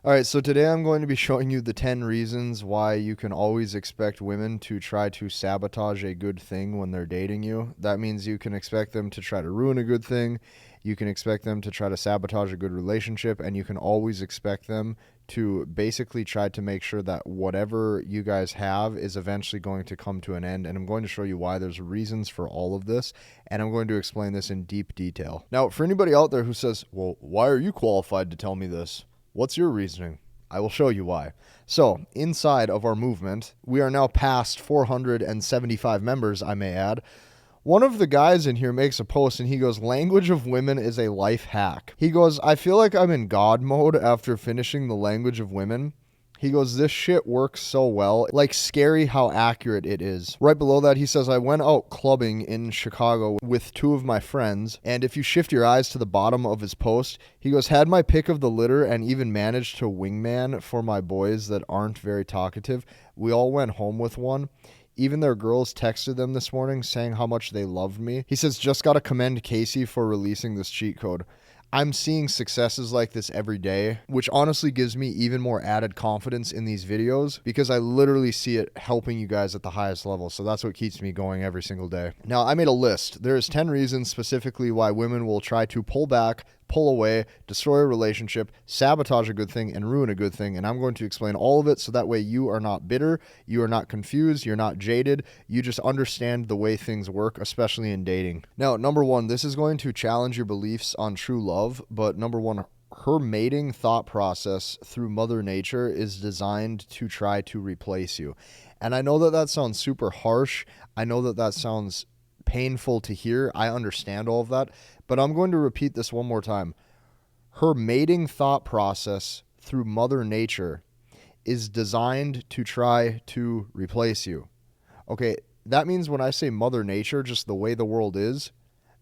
All right, so today I'm going to be showing you the 10 reasons why you can always expect women to try to sabotage a good thing when they're dating you. That means you can expect them to try to ruin a good thing, you can expect them to try to sabotage a good relationship, and you can always expect them to basically try to make sure that whatever you guys have is eventually going to come to an end. And I'm going to show you why there's reasons for all of this, and I'm going to explain this in deep detail. Now, for anybody out there who says, well, why are you qualified to tell me this? What's your reasoning? I will show you why. So, inside of our movement, we are now past 475 members, I may add. One of the guys in here makes a post and he goes, language of women is a life hack. He goes, I feel like I'm in God mode after finishing the language of women. He goes, this shit works so well. Like, scary how accurate it is. Right below that, he says, I went out clubbing in Chicago with two of my friends. And if you shift your eyes to the bottom of his post, he goes, had my pick of the litter and even managed to wingman for my boys that aren't very talkative. We all went home with one. Even their girls texted them this morning saying how much they loved me. He says, just got to commend Casey for releasing this cheat code. I'm seeing successes like this every day, which honestly gives me even more added confidence in these videos because I literally see it helping you guys at the highest level. So that's what keeps me going every single day. Now, I made a list. There's 10 reasons specifically why women will try to pull back, pull away, destroy a relationship, sabotage a good thing, and ruin a good thing. And I'm going to explain all of it so that way you are not bitter, you are not confused, you're not jaded, you just understand the way things work, especially in dating. Now, number one, this is going to challenge your beliefs on true love, but number one, her mating thought process through Mother Nature is designed to try to replace you. And I know that that sounds super harsh. I know that that sounds painful to hear. I understand all of that, but I'm going to repeat this one more time. Her mating thought process through Mother Nature is designed to try to replace you. Okay, that means when I say Mother Nature, just the way the world is,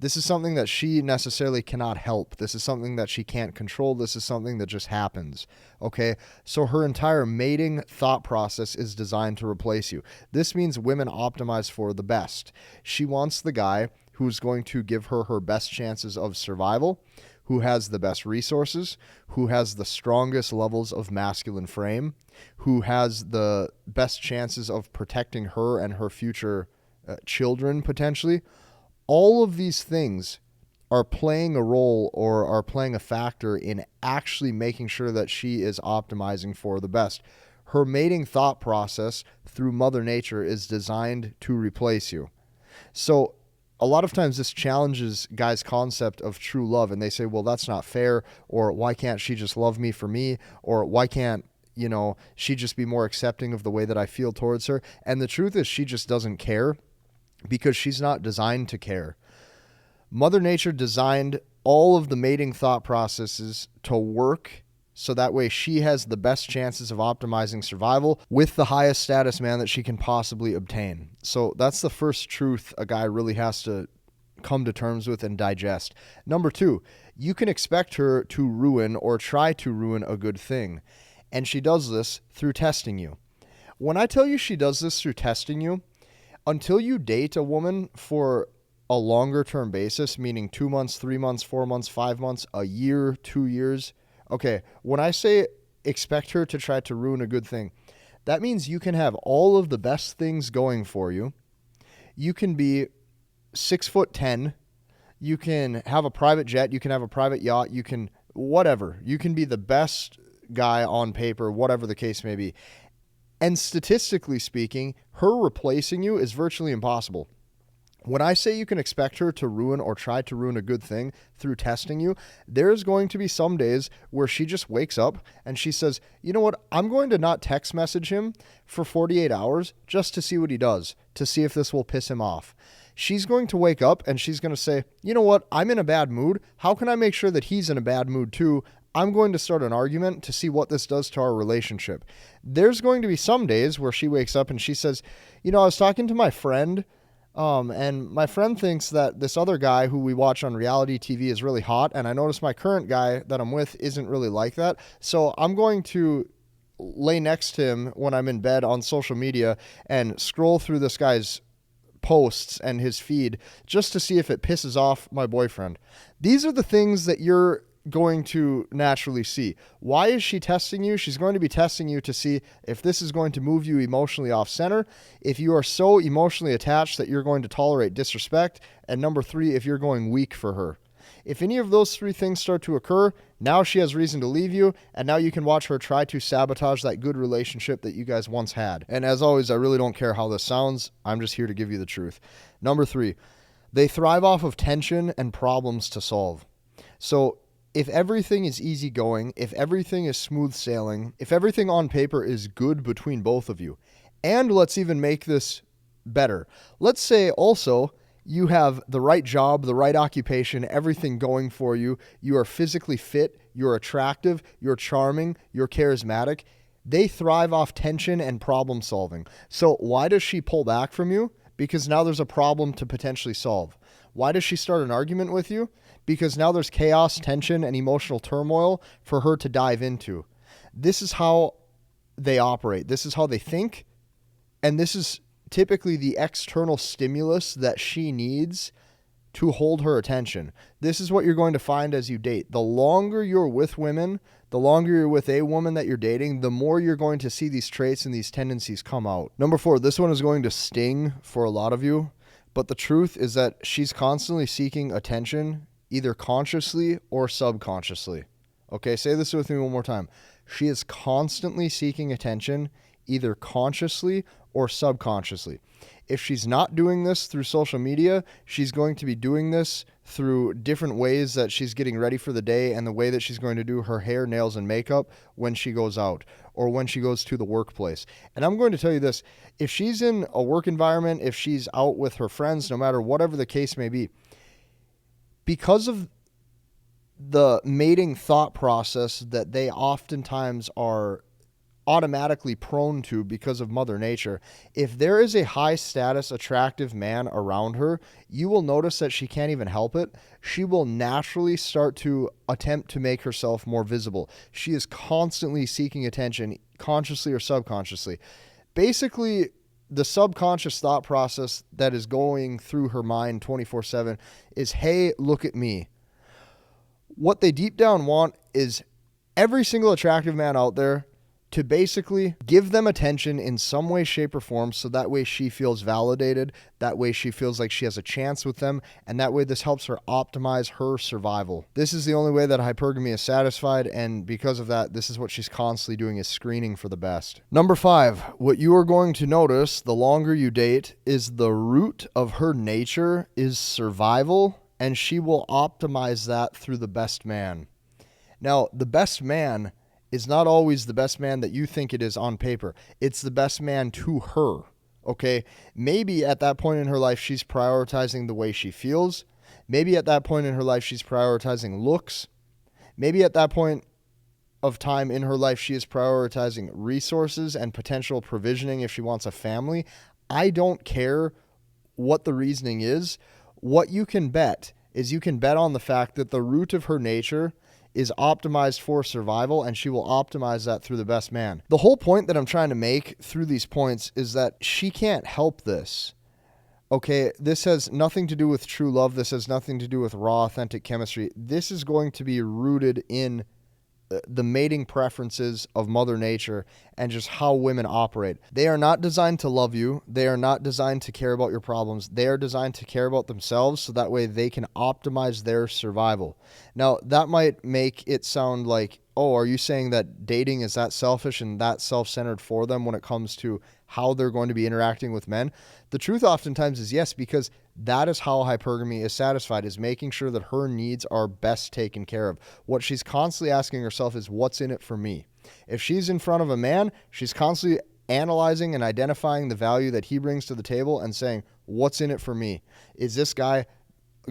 this is something that she necessarily cannot help. This is something that she can't control. This is something that just happens. Okay, so her entire mating thought process is designed to replace you. This means women optimize for the best. She wants the guy who's going to give her her best chances of survival, who has the best resources, who has the strongest levels of masculine frame, who has the best chances of protecting her and her future children potentially. All of these things are playing a role or are playing a factor in actually making sure that she is optimizing for the best. Her mating thought process through Mother Nature is designed to replace you. So a lot of times this challenges guys' concept of true love, and they say, well, that's not fair, or why can't she just love me for me, or why can't, she just be more accepting of the way that I feel towards her? And the truth is she just doesn't care because she's not designed to care. Mother Nature designed all of the mating thought processes to work so that way she has the best chances of optimizing survival with the highest status man that she can possibly obtain. So that's the first truth a guy really has to come to terms with and digest. Number two, you can expect her to ruin or try to ruin a good thing. And she does this through testing you. When I tell you she does this through testing you, until you date a woman for a longer term basis, meaning 2 months, 3 months, 4 months, 5 months, a year, 2 years. Okay, when I say expect her to try to ruin a good thing, that means you can have all of the best things going for you. You can be 6'10". You can have a private jet. You can have a private yacht. You can whatever. You can be the best guy on paper, whatever the case may be. And statistically speaking, her replacing you is virtually impossible. When I say you can expect her to ruin or try to ruin a good thing through testing you, there's going to be some days where she just wakes up and she says, you know what, I'm going to not text message him for 48 hours just to see what he does, to see if this will piss him off. She's going to wake up and she's going to say, you know what, I'm in a bad mood. How can I make sure that he's in a bad mood too? I'm going to start an argument to see what this does to our relationship. There's going to be some days where she wakes up and she says, I was talking to my friend, and my friend thinks that this other guy who we watch on reality TV is really hot, and I noticed my current guy that I'm with isn't really like that. So I'm going to lay next to him when I'm in bed on social media and scroll through this guy's posts and his feed just to see if it pisses off my boyfriend. These are the things that you're going to naturally see. Why is she testing you? She's going to be testing you to see if this is going to move you emotionally off center, if you are so emotionally attached that you're going to tolerate disrespect, and number 3, if you're going weak for her. If any of those 3 things start to occur, now she has reason to leave you, and now you can watch her try to sabotage that good relationship that you guys once had. And as always, I really don't care how this sounds. I'm just here to give you the truth. Number 3, they thrive off of tension and problems to solve. So if everything is easygoing, if everything is smooth sailing, if everything on paper is good between both of you, and let's even make this better. Let's say also you have the right job, the right occupation, everything going for you. You are physically fit, you're attractive, you're charming, you're charismatic. They thrive off tension and problem solving. So why does she pull back from you? Because now there's a problem to potentially solve. Why does she start an argument with you? Because now there's chaos, tension, and emotional turmoil for her to dive into. This is how they operate. This is how they think. And this is typically the external stimulus that she needs to hold her attention. This is what you're going to find as you date. The longer you're with women, the longer you're with a woman that you're dating, the more you're going to see these traits and these tendencies come out. Number 4, this one is going to sting for a lot of you, but the truth is that she's constantly seeking attention, either consciously or subconsciously. Okay, say this with me one more time. She is constantly seeking attention, either consciously or subconsciously. If she's not doing this through social media, she's going to be doing this through different ways that she's getting ready for the day and the way that she's going to do her hair, nails, and makeup when she goes out or when she goes to the workplace. And I'm going to tell you this, if she's in a work environment, if she's out with her friends, no matter whatever the case may be, because of the mating thought process that they oftentimes are automatically prone to because of Mother Nature, if there is a high status, attractive man around her, you will notice that she can't even help it. She will naturally start to attempt to make herself more visible. She is constantly seeking attention, consciously or subconsciously. Basically, the subconscious thought process that is going through her mind 24/7 is, hey, look at me. What they deep down want is every single attractive man out there to basically give them attention in some way, shape, or form, so that way she feels validated, that way she feels like she has a chance with them, and that way this helps her optimize her survival. This is the only way that hypergamy is satisfied, and because of that, this is what she's constantly doing, is screening for the best. Number 5, what you are going to notice the longer you date is the root of her nature is survival, and she will optimize that through the best man. Now, the best man is not always the best man that you think it is on paper. It's the best man to her, okay? Maybe at that point in her life, she's prioritizing the way she feels. Maybe at that point in her life, she's prioritizing looks. Maybe at that point of time in her life, she is prioritizing resources and potential provisioning if she wants a family. I don't care what the reasoning is. What you can bet is you can bet on the fact that the root of her nature is optimized for survival, and she will optimize that through the best man. The whole point that I'm trying to make through these points is that she can't help this. Okay, this has nothing to do with true love. This has nothing to do with raw, authentic chemistry. This is going to be rooted in the mating preferences of Mother Nature and just how women operate. They are not designed to love you. They are not designed to care about your problems. They are designed to care about themselves so that way they can optimize their survival. Now, that might make it sound like, oh, are you saying that dating is that selfish and that self-centered for them when it comes to how they're going to be interacting with men? The truth oftentimes is yes, because that is how hypergamy is satisfied, is making sure that her needs are best taken care of. What she's constantly asking herself is, what's in it for me? If she's in front of a man, she's constantly analyzing and identifying the value that he brings to the table and saying, what's in it for me? Is this guy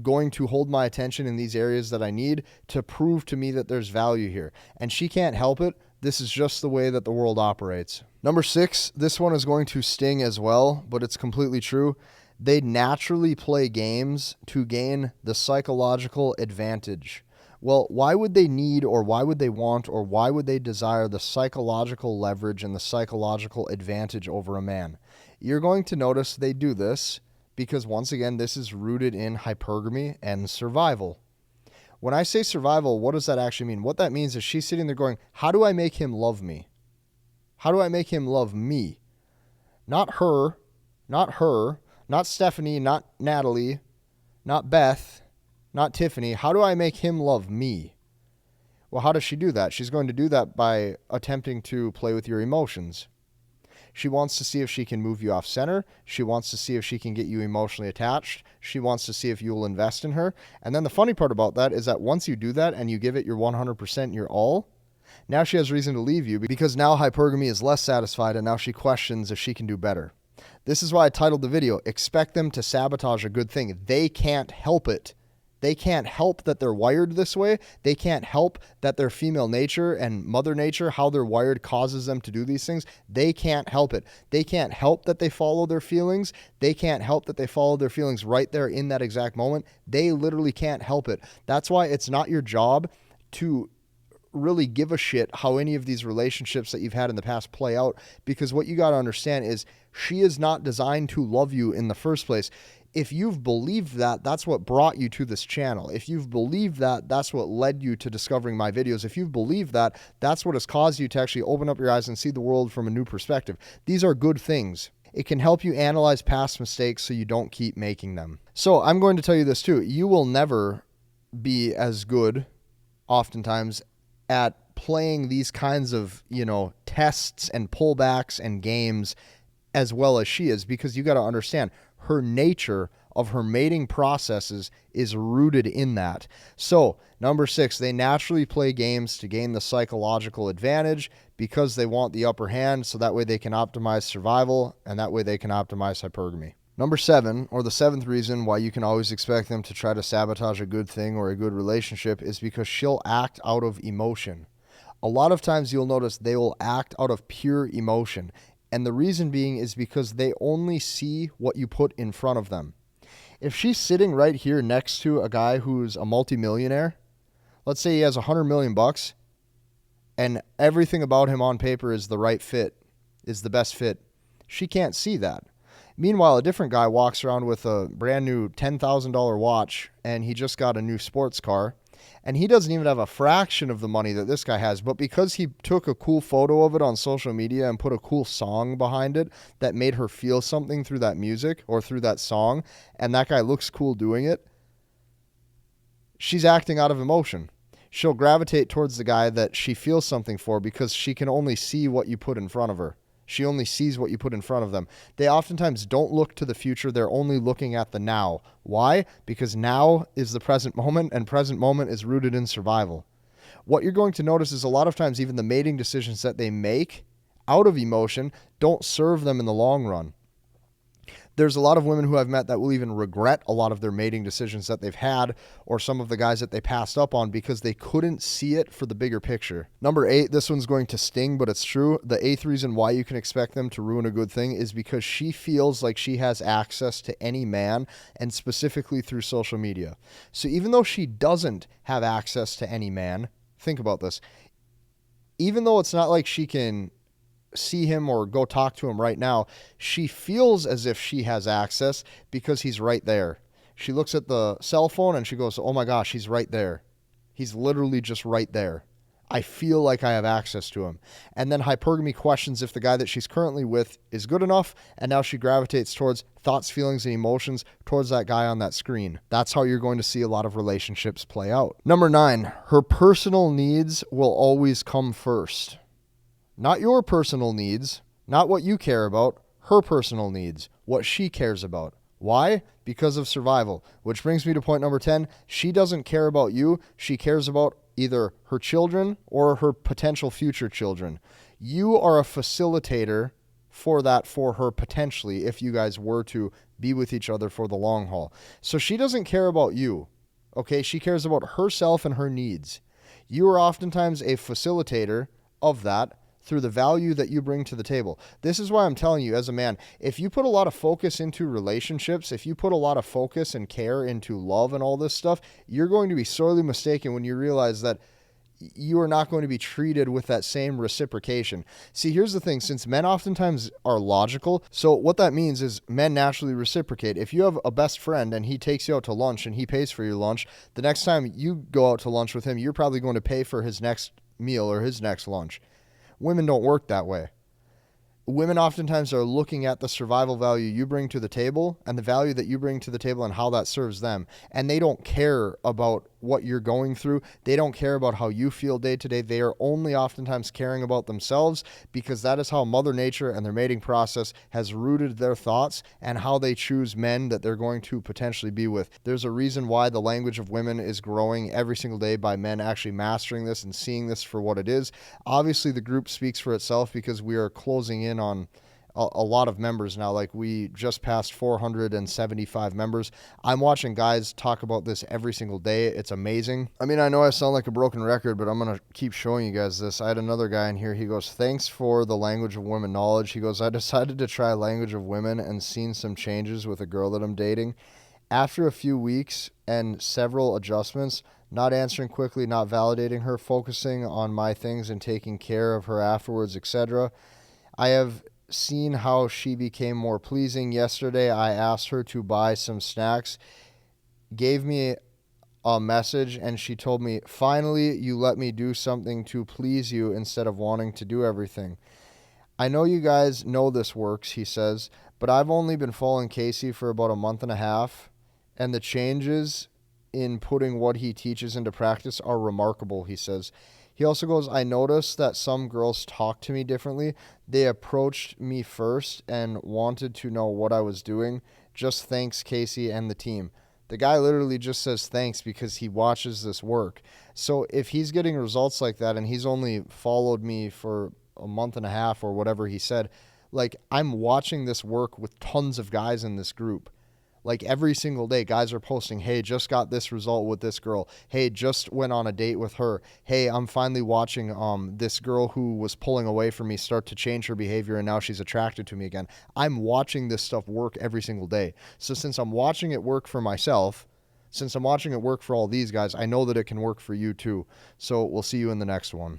going to hold my attention in these areas that I need to prove to me that there's value here? And she can't help it. This is just the way that the world operates. Number 6, this one is going to sting as well, but it's completely true. They naturally play games to gain the psychological advantage. Well, why would they need, or why would they want, or why would they desire the psychological leverage and the psychological advantage over a man? You're going to notice they do this because, once again, this is rooted in hypergamy and survival. When I say survival, what does that actually mean? What that means is she's sitting there going, how do I make him love me? How do I make him love me? Not her, not Stephanie, not Natalie, not Beth, not Tiffany. How do I make him love me? Well, how does she do that? She's going to do that by attempting to play with your emotions. She wants to see if she can move you off center. She wants to see if she can get you emotionally attached. She wants to see if you will invest in her. And then the funny part about that is that once you do that and you give it your 100%, your all, now she has reason to leave you because now hypergamy is less satisfied and now she questions if she can do better. This is why I titled the video, Expect Them to Sabotage a Good Thing. They can't help it. They can't help that they're wired this way. They can't help that their female nature and mother nature, how they're wired, causes them to do these things. They can't help it. They can't help that they follow their feelings. They can't help that they follow their feelings right there in that exact moment. They literally can't help it. That's why it's not your job to really give a shit how any of these relationships that you've had in the past play out, because what you got to understand is she is not designed to love you in the first place. If you've believed that, that's what brought you to this channel. If you've believed that, that's what led you to discovering my videos. If you've believed that, that's what has caused you to actually open up your eyes and see the world from a new perspective. These are good things. It can help you analyze past mistakes so you don't keep making them. So I'm going to tell you this too. You will never be as good, oftentimes, at playing these kinds of, tests and pullbacks and games as well as she is, because you got to understand her nature of her mating processes is rooted in that. So, number 6, they naturally play games to gain the psychological advantage because they want the upper hand, so that way they can optimize survival and that way they can optimize hypergamy. Number 7, or the 7th reason why you can always expect them to try to sabotage a good thing or a good relationship, is because she'll act out of emotion. A lot of times you'll notice they will act out of pure emotion. And the reason being is because they only see what you put in front of them. If she's sitting right here next to a guy who's a multimillionaire, let's say he has $100 million bucks, and everything about him on paper is the right fit, is the best fit, she can't see that. Meanwhile, a different guy walks around with a brand new $10,000 watch and he just got a new sports car, and he doesn't even have a fraction of the money that this guy has. But because he took a cool photo of it on social media and put a cool song behind it that made her feel something through that music or through that song, and that guy looks cool doing it, she's acting out of emotion. She'll gravitate towards the guy that she feels something for because she can only see what you put in front of her. She only sees what you put in front of them. They oftentimes don't look to the future. They're only looking at the now. Why? Because now is the present moment, and present moment is rooted in survival. What you're going to notice is a lot of times even the mating decisions that they make out of emotion don't serve them in the long run. There's a lot of women who I've met that will even regret a lot of their mating decisions that they've had, or some of the guys that they passed up on because they couldn't see it for the bigger picture. Number 8, this one's going to sting, but it's true. The 8th reason why you can expect them to ruin a good thing is because she feels like she has access to any man, and specifically through social media. So even though she doesn't have access to any man, think about this. Even though it's not like she can see him or go talk to him right now, she feels as if she has access because he's right there. She looks at the cell phone and she goes, oh my gosh, he's right there. He's literally just right there. I feel like I have access to him. And then hypergamy questions if the guy that she's currently with is good enough, and now she gravitates towards thoughts, feelings, and emotions towards that guy on that screen. That's how you're going to see a lot of relationships play out. Number 9, her personal needs will always come first. Not your personal needs, not what you care about, her personal needs, what she cares about. Why? Because of survival. Which brings me to point number 10. She doesn't care about you. She cares about either her children or her potential future children. You are a facilitator for that for her potentially if you guys were to be with each other for the long haul. So she doesn't care about you. Okay? She cares about herself and her needs. You are oftentimes a facilitator of that through the value that you bring to the table. This is why I'm telling you, as a man, if you put a lot of focus into relationships, if you put a lot of focus and care into love and all this stuff, you're going to be sorely mistaken when you realize that you are not going to be treated with that same reciprocation. See, here's the thing, since men oftentimes are logical, so what that means is men naturally reciprocate. If you have a best friend and he takes you out to lunch and he pays for your lunch, the next time you go out to lunch with him, you're probably going to pay for his next meal or his next lunch. Women don't work that way. Women oftentimes are looking at the survival value you bring to the table and the value that you bring to the table and how that serves them. And they don't care about what you're going through. They don't care about how you feel day to day. They are only oftentimes caring about themselves, because that is how Mother Nature and their mating process has rooted their thoughts and how they choose men that they're going to potentially be with. There's a reason why the language of women is growing every single day by men actually mastering this and seeing this for what it is. Obviously, the group speaks for itself because we are closing in on a lot of members now. Like, we just passed 475 members. I'm watching guys talk about this every single day. It's amazing. I mean, I know I sound like a broken record, but I'm going to keep showing you guys this. I had another guy in here. He goes, thanks for the language of women knowledge. He goes, I decided to try language of women and seen some changes with a girl that I'm dating. After a few weeks and several adjustments, not answering quickly, not validating her, focusing on my things and taking care of her afterwards, etc. I have seen how she became more pleasing. Yesterday, I asked her to buy some snacks, gave me a message, and she told me, finally, you let me do something to please you instead of wanting to do everything. I know you guys know this works, he says, but I've only been following Casey for about a month and a half, and the changes in putting what he teaches into practice are remarkable, he says. He also goes, I noticed that some girls talk to me differently. They approached me first and wanted to know what I was doing. Just thanks, Casey and the team. The guy literally just says thanks because he watches this work. So if he's getting results like that and he's only followed me for a month and a half or whatever he said, like, I'm watching this work with tons of guys in this group. Like, every single day, guys are posting, hey, just got this result with this girl. Hey, just went on a date with her. Hey, I'm finally watching this girl who was pulling away from me start to change her behavior, and now she's attracted to me again. I'm watching this stuff work every single day. So since I'm watching it work for myself, since I'm watching it work for all these guys, I know that it can work for you too. So we'll see you in the next one.